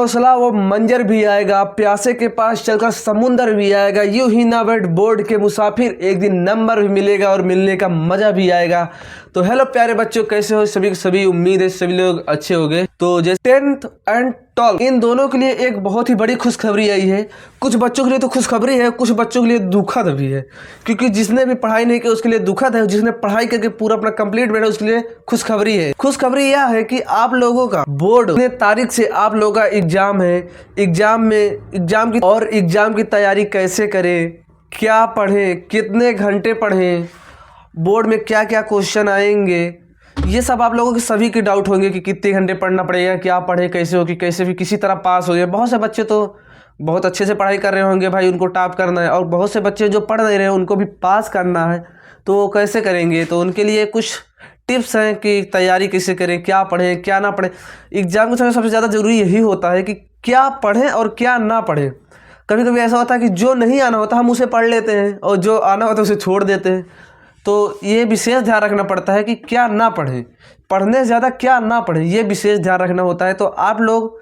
हौसला वो मंजर भी आएगा, प्यासे के पास चलकर समुंदर भी आएगा, यूं ही ना बैठ बोर्ड के मुसाफिर, एक दिन नंबर भी मिलेगा और मिलने का मजा भी आएगा। तो हेलो प्यारे बच्चों, कैसे हो सभी के सभी। उम्मीद है सभी लोग अच्छे हो गए। तो जैसे 10th एंड 12th इन दोनों के लिए एक बहुत ही बड़ी खुशखबरी आई है। कुछ बच्चों के लिए तो खुशखबरी है, कुछ बच्चों के लिए दुखद भी है, क्योंकि जिसने भी पढ़ाई नहीं की उसके लिए दुखद है, जिसने पढ़ाई करके पूरा अपना कंप्लीट बैठा उसके लिए खुशखबरी है। खुशखबरी यह है कि आप लोगों का बोर्ड ने तारीख से आप लोगों का एग्जाम है। एग्जाम की तैयारी कैसे करें, क्या पढ़ें, कितने घंटे पढ़ें, बोर्ड में क्या क्या क्वेश्चन आएंगे, ये सब आप लोगों के सभी के डाउट होंगे कि कितने घंटे पढ़ना पड़ेगा, क्या पढ़े, कैसे हो कि कैसे भी किसी तरह पास हो जाए। बहुत से बच्चे तो बहुत अच्छे से पढ़ाई कर रहे होंगे भाई, उनको टॉप करना है, और बहुत से बच्चे जो पढ़ नहीं रहे हैं उनको भी पास करना है, तो वो कैसे करेंगे। तो उनके लिए कुछ टिप्स हैं कि तैयारी कैसे करें, क्या पढ़ें क्या ना पढ़ें। एग्जाम के समय सबसे ज़्यादा ज़रूरी यही होता है कि क्या पढ़ें और क्या ना पढ़ें। कभी कभी ऐसा होता है कि जो नहीं आना होता हम उसे पढ़ लेते हैं और जो आना होता है उसे छोड़ देते हैं। तो ये विशेष ध्यान रखना पड़ता है कि क्या ना पढ़ें, पढ़ने से ज़्यादा क्या ना पढ़ें, ये विशेष ध्यान रखना होता है। तो आप लोग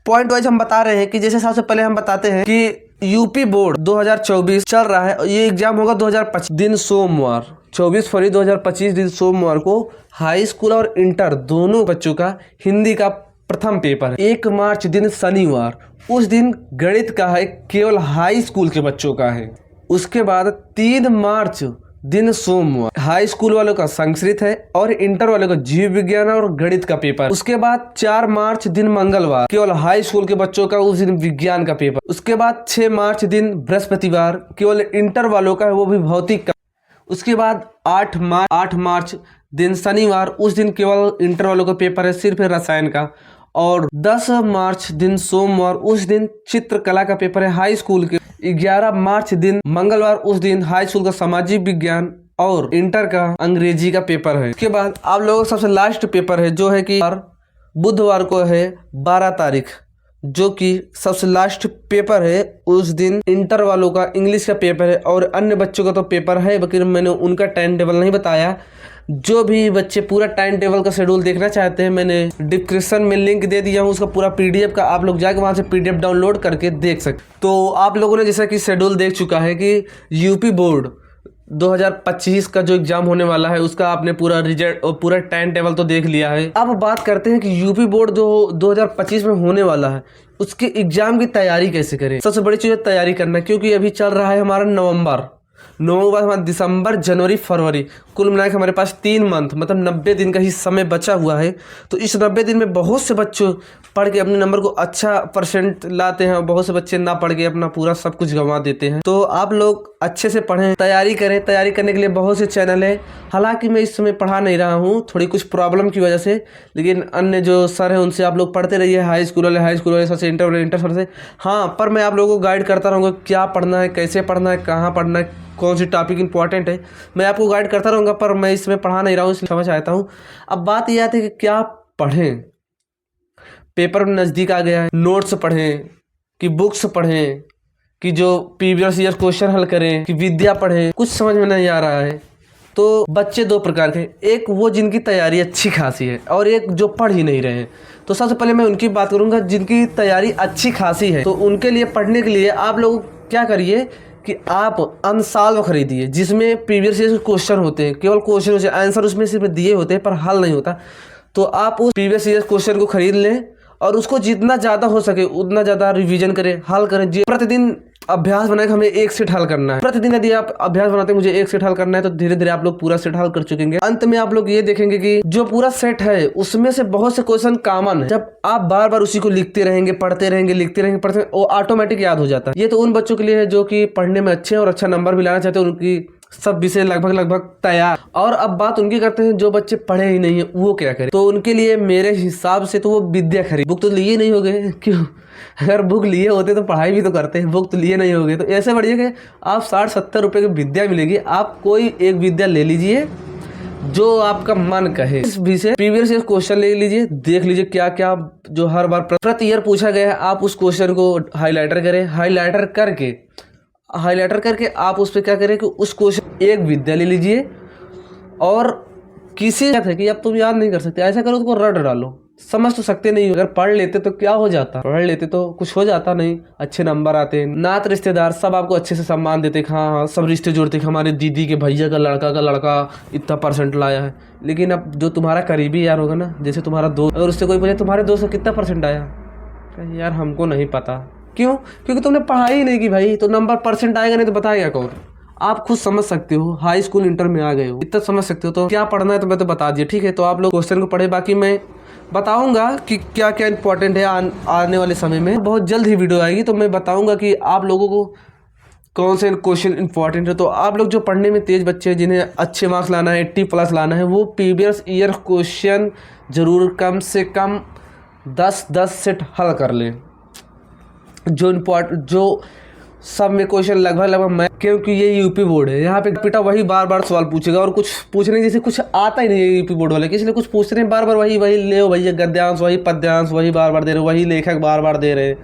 पॉइंट वाइज हम बता रहे हैं कि जैसे सबसे पहले हम बताते हैं कि यूपी बोर्ड 2024 चल रहा है और ये एग्जाम होगा 2025 दिन सोमवार, 24 फरवरी 2025 दिन सोमवार को हाई स्कूल और इंटर दोनों बच्चों का हिंदी का प्रथम पेपर है। 1 मार्च दिन शनिवार, उस दिन गणित का है, केवल हाई स्कूल के बच्चों का है। उसके बाद 3 मार्च दिन सोमवार हाई स्कूल वालों का संस्कृत है और इंटर वालों का जीव विज्ञान और गणित का पेपर। उसके बाद 4 मार्च दिन मंगलवार, केवल हाई स्कूल के बच्चों का उस दिन विज्ञान का पेपर। उसके बाद 6 मार्च दिन बृहस्पतिवार, केवल इंटर वालों का है, वो भी भौतिक का। उसके बाद 8 मार्च दिन शनिवार, उस दिन केवल इंटर वालों का पेपर है, सिर्फ रसायन का। और 10 मार्च दिन सोमवार, उस दिन चित्रकला का पेपर है हाई स्कूल के। 11 मार्च दिन मंगलवार, उस दिन हाई स्कूल का सामाजिक विज्ञान और इंटर का अंग्रेजी का पेपर है। उसके बाद आप लोगों का सबसे लास्ट पेपर है जो है कि बुधवार को है 12 तारीख, जो कि सबसे लास्ट पेपर है। उस दिन इंटर वालों का इंग्लिश का पेपर है और अन्य बच्चों का तो पेपर है, लेकिन मैंने उनका टाइम टेबल नहीं बताया। जो भी बच्चे पूरा टाइम टेबल का शेड्यूल देखना चाहते हैं, मैंने डिस्क्रिप्शन में लिंक दे दिया हूँ उसका पूरा पीडीएफ का, आप लोग जाके वहाँ से पीडीएफ डाउनलोड करके देख सकते। तो आप लोगों ने जैसा कि शेड्यूल देख चुका है कि यूपी बोर्ड 2025 का जो एग्जाम होने वाला है उसका आपने पूरा रिजल्ट और पूरा टाइम टेबल तो देख लिया है। अब बात करते हैं कि यूपी बोर्ड जो 2025 में होने वाला है उसके एग्जाम की तैयारी कैसे करें। सबसे बड़ी चीज़ है तैयारी करना, क्योंकि अभी चल रहा है हमारा नवंबर हमारा दिसंबर, जनवरी, फरवरी, कुल मिलाकर हमारे पास 3 मंथ मतलब 90 दिन का ही समय बचा हुआ है। तो इस 90 दिन में बहुत से बच्चों पढ़ के अपने नंबर को अच्छा परसेंट लाते हैं और बहुत से बच्चे ना पढ़ के अपना पूरा सब कुछ गंवा देते हैं। तो आप लोग अच्छे से पढ़ें, तैयारी करें। तैयारी करने के लिए बहुत से चैनल है, हालांकि मैं इस समय पढ़ा नहीं रहा हूँ थोड़ी कुछ प्रॉब्लम की वजह से, लेकिन अन्य जो सर हैं उनसे आप लोग पढ़ते रहिए। हाई स्कूल वाले सर से, इंटर सर से। हाँ, पर मैं आप लोगों को गाइड करता रहूँगा क्या पढ़ना है, कैसे पढ़ना है, कहाँ पढ़ना है, कौन सी टॉपिक इंपॉर्टेंट है, मैं आपको गाइड करता रहूँगा। पर मैं इसमें पढ़ा नहीं रहा हूँ, इसलिए समझ आता हूँ। अब बात यह आती है कि क्या पढ़ें। पेपर नज़दीक आ गया है, नोट्स पढ़ें कि बुक्स पढ़ें कि जो प्रीवियस ईयर क्वेश्चन हल करें कि विद्या पढ़ें, कुछ समझ में नहीं आ रहा है। तो बच्चे 2 प्रकार के, एक वो जिनकी तैयारी अच्छी खासी है और एक जो पढ़ ही नहीं रहे हैं। तो सबसे पहले मैं उनकी बात करूँगा जिनकी तैयारी अच्छी खासी है। तो उनके लिए पढ़ने के लिए आप लोग क्या करिए कि आप अनसॉल्व खरीदिए, जिसमें प्रीवियस ईयर क्वेश्चन होते हैं, केवल क्वेश्चन होते हैं, आंसर उसमें सिर्फ दिए होते हैं पर हल नहीं होता। तो आप उस प्रीवियस ईयर क्वेश्चन को खरीद लें और उसको जितना ज़्यादा हो सके उतना ज़्यादा रिवीजन करें, हल करें। प्रतिदिन अभ्यास बनाए कि हमें 1 सेट हल करना है। प्रतिदिन यदि आप अभ्यास बनाते हैं मुझे 1 सेट हल करना है, तो धीरे धीरे आप लोग पूरा सेट हल कर चुकेंगे। अंत में आप लोग ये देखेंगे कि जो पूरा सेट है उसमें से बहुत से क्वेश्चन कॉमन है। जब आप बार बार उसी को लिखते रहेंगे, पढ़ते रहेंगे, लिखते रहेंगे, पढ़ते रहेंगे, वो ऑटोमेटिक याद हो जाता है। ये तो उन बच्चों के लिए है जो कि पढ़ने में अच्छे हैं और अच्छा नंबर भी लाना चाहते हैं, उनकी सब विषय लगभग तैयार। और अब बात उनकी करते हैं जो बच्चे पढ़े ही नहीं है, वो क्या करें। तो उनके लिए मेरे हिसाब से तो वो विद्या खरीद। बुक तो लिए नहीं होगे, क्यों? अगर बुक लिए होते तो पढ़ाई भी तो करते हैं। बुक तो लिए नहीं होगे तो ऐसे बढ़िया कि आप 60-70 रुपये की विद्या मिलेगी, आप कोई एक विद्या ले लीजिए जो आपका मन कहे। इस विषय प्रीवियस ईयर क्वेश्चन ले लीजिए, देख लीजिए क्या क्या जो हर बार प्रति ईयर पूछा गया है, आप उस क्वेश्चन को हाईलाइटर करें। हाईलाइटर करके आप उस पर क्या करें कि उस क्वेश्चन एक विद्या ले लीजिए और किसी है कि अब तुम याद नहीं कर सकते, ऐसा करो उसको रट डालो। समझ तो सकते नहीं, अगर पढ़ लेते तो क्या हो जाता, पढ़ लेते तो कुछ हो जाता नहीं, अच्छे नंबर आते, नात रिश्तेदार सब आपको अच्छे से सम्मान देते, हाँ हाँ सब रिश्ते जोड़ते, हमारे दीदी के भैया का लड़का इतना परसेंट लाया है। लेकिन अब जो तुम्हारा करीबी यार होगा ना, जैसे तुम्हारा दोस्त, अगर उससे कोई पूछे तुम्हारे दोस्त को कितना परसेंट आया, कहे यार हमको नहीं पता। क्यों? क्योंकि तुमने पढ़ाई ही नहीं की भाई, तो नंबर परसेंट आएगा नहीं तो बताएगा कौन? आप खुद समझ सकते हो, हाई स्कूल इंटर में आ गए हो, इतना समझ सकते हो, तो क्या पढ़ना है तो मैं तो बता दिया, ठीक है। तो आप लोग क्वेश्चन को पढ़े, बाकी मैं बताऊंगा कि क्या क्या इंपॉर्टेंट है आने वाले समय में। बहुत जल्द ही वीडियो आएगी तो मैं बताऊंगा कि आप लोगों को कौन से क्वेश्चन इंपॉर्टेंट है। तो आप लोग जो पढ़ने में तेज बच्चे हैं, जिन्हें अच्छे मार्क्स लाना है, 80+ लाना है, वो प्रीवियस ईयर क्वेश्चन जरूर कम से कम 10 सेट हल कर लें। जो सब में क्वेश्चन लगभग मैं, क्योंकि ये यूपी बोर्ड है, यहाँ पे पिटा वही बार बार सवाल पूछेगा, और कुछ पूछने जैसे कुछ आता ही नहीं है यूपी बोर्ड वाले, इसलिए कुछ पूछ रहे हैं बार बार वही ले भैया, गद्यांश वही, पद्यांश वही बार बार दे रहे, वही लेखक बार बार दे रहे,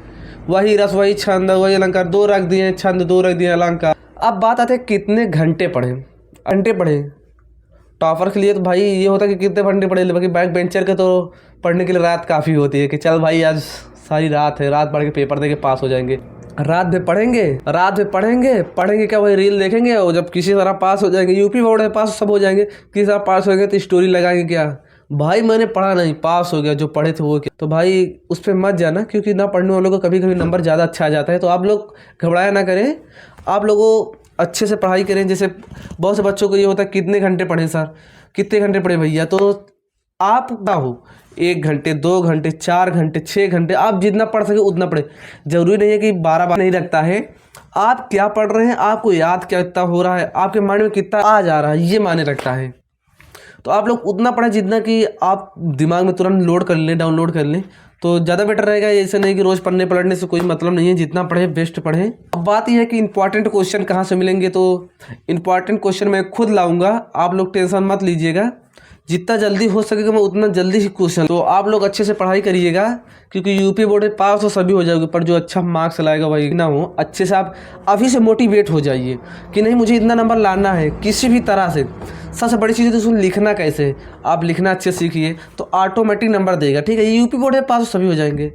वही रस वही छंद वही अलंकार, 2 रख दिए छंद, 2 रख दिए अलंकार। अब बात आते है कितने घंटे पढ़े। टॉपर के लिए तो भाई ये होता है कि कितने घंटे पढ़े, बाकी बैक बेंचर के तो पढ़ने के लिए रात काफ़ी होती है कि चल भाई आज सारी रात है, रात पढ़ के पेपर दे के पास हो जाएंगे। रात में पढ़ेंगे क्या, वही रील देखेंगे, और जब किसी तरह पास हो जाएंगे, यूपी बोर्ड है पास सब हो जाएंगे, किसी तरह पास हो गए तो स्टोरी लगाएंगे क्या भाई मैंने पढ़ा नहीं, पास हो गया, जो पढ़े थे वो क्या। तो भाई उस पर मत जाना, क्योंकि ना पढ़ने वालों को कभी कभी नंबर ज़्यादा अच्छा आ जाता है। तो आप लोग घबराया ना करें, आप लोगों अच्छे से पढ़ाई करें। जैसे बहुत से बच्चों को ये होता है कितने घंटे पढ़े सर, कितने घंटे पढ़े भैया, तो आप क्या हो 1 घंटे 2 घंटे 4 घंटे 6 घंटे, आप जितना पढ़ सके उतना पढ़े। जरूरी नहीं है कि 12 नहीं रखता है, आप क्या पढ़ रहे हैं, आपको याद क्या इतना हो रहा है, आपके माइंड में कितना आ जा रहा है, ये मायने रखता है। तो आप लोग उतना पढ़ें जितना कि आप दिमाग में तुरंत लोड कर लें, डाउनलोड कर लें, तो ज़्यादा बेटर रहेगा। ऐसे नहीं कि रोज़ पढ़ने पलटने से कोई मतलब नहीं है, जितना पढ़े बेस्ट पढ़ें। अब बात यह है कि इंपॉर्टेंट क्वेश्चन कहाँ से मिलेंगे, तो इंपॉर्टेंट क्वेश्चन मैं खुद लाऊंगा, आप लोग टेंशन मत लीजिएगा, जितना जल्दी हो सकेगा मैं उतना जल्दी ही क्वेश्चन। तो आप लोग अच्छे से पढ़ाई करिएगा, क्योंकि यूपी बोर्ड में पास तो सभी हो जाओगे, पर जो अच्छा मार्क्स लाएगा वही ना हो। अच्छे से आप अभी से मोटिवेट हो जाइए कि नहीं मुझे इतना नंबर लाना है किसी भी तरह से। सबसे बड़ी चीज़ है तो उसको लिखना कैसे, आप लिखना अच्छे सीखिए तो ऑटोमेटिक नंबर देगा, ठीक है। यूपी बोर्ड में पास तो सभी हो जाएंगे।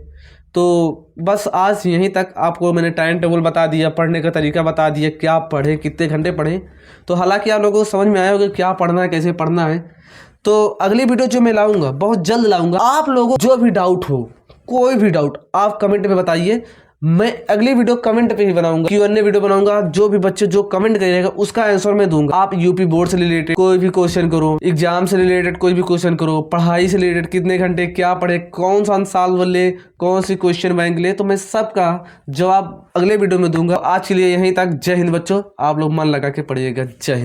तो बस आज यहीं तक आपको मैंने टाइम टेबल बता दिया, पढ़ने का तरीका बता दिया, क्या पढ़ें कितने घंटे पढ़ें। तो हालांकि आप लोगों को समझ में आया होगा क्या पढ़ना है, कैसे पढ़ना है। तो अगली वीडियो जो मैं लाऊंगा बहुत जल्द लाऊंगा। आप लोगों जो भी डाउट हो, कोई भी डाउट आप कमेंट में बताइए, मैं अगली वीडियो कमेंट पे ही बनाऊंगा, Q&A वीडियो बनाऊंगा। जो भी बच्चे जो कमेंट करेगा उसका आंसर मैं दूंगा। आप यूपी बोर्ड से रिलेटेड कोई भी क्वेश्चन करो, एग्जाम से रिलेटेड कोई भी क्वेश्चन करो, पढ़ाई से रिलेटेड कितने घंटे क्या पढ़े, कौन सा साल वाले कौन सी क्वेश्चन बैंक ले, तो मैं सबका जवाब अगले वीडियो में दूंगा। आज के लिए यहीं तक। जय हिंद बच्चों, आप लोग मन लगा के पढ़िएगा। जय हिंद।